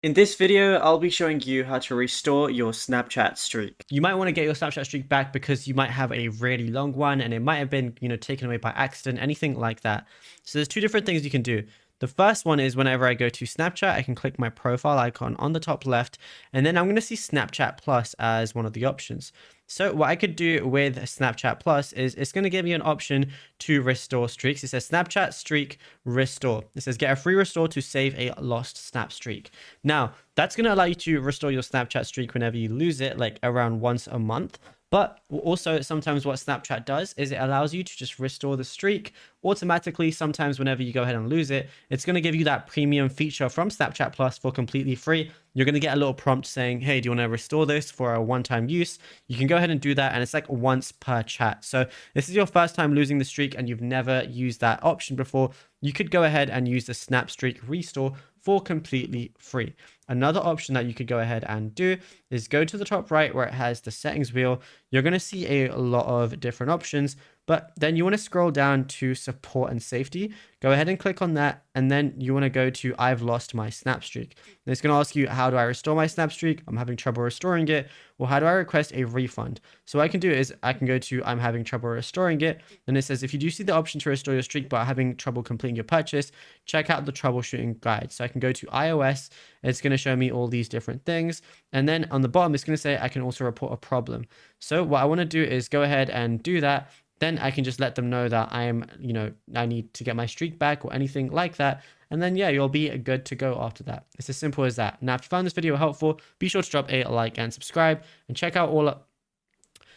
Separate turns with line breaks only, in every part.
In this video, I'll be showing you how to restore your Snapchat streak.
You might want to get your Snapchat streak back because you might have a really long one and it might have been, taken away by accident, anything like that. So there's two different things you can do. The first one is whenever I go to Snapchat, I can click my profile icon on the top left, and then I'm going to see Snapchat Plus as one of the options. So what I could do with Snapchat Plus is it's going to give you an option to restore streaks. It says Snapchat streak restore. It says get a free restore to save a lost snap streak. Now, that's going to allow you to restore your Snapchat streak whenever you lose it, like around once a month. But also sometimes what Snapchat does is it allows you to just restore the streak automatically. Sometimes whenever you go ahead and lose it, it's going to give you that premium feature from Snapchat Plus for completely free. You're going to get a little prompt saying, hey, do you want to restore this for a one-time use? You can go ahead and do that, and it's like once per chat. So this is your first time losing the streak and you've never used that option before, you could go ahead and use the Snap Streak Restore for completely free. Another option that you could go ahead and do is go to the top right where it has the settings wheel. You're going to see a lot of different options, but then you want to scroll down to support and safety. Go ahead and click on that, and then you want to go to I've lost my snap streak. And it's going to ask you, how do I restore my snap streak? I'm having trouble restoring it. Well, how do I request a refund? So what I can do is I can go to I'm having trouble restoring it, and it says if you do see the option to restore your streak but are having trouble completing your purchase, check out the troubleshooting guide. So I can go to iOS. It's going to show me all these different things, and then on the bottom it's going to say I can also report a problem. So what I want to do is go ahead and do that. Then I can just let them know that I need to get my streak back or anything like that. And then, yeah, you'll be good to go after that. It's as simple as that. Now, if you found this video helpful, be sure to drop a like and subscribe and check out all of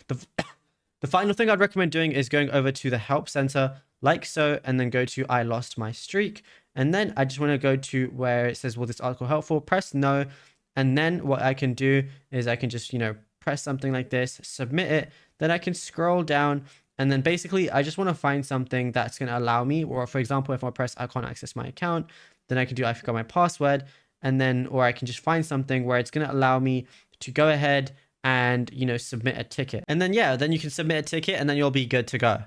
the, the final thing I'd recommend doing is going over to the help center like so, and then go to I lost my streak. And then I just want to go to where it says, will this article helpful? Press no. And then what I can do is I can just, press something like this, submit it. Then I can scroll down. And then basically, I just want to find something that's going to allow me, or for example, if I press I can't access my account, then I can do I forgot my password. And then, or I can just find something where it's going to allow me to go ahead and, submit a ticket. And then, yeah, then you can submit a ticket and then you'll be good to go.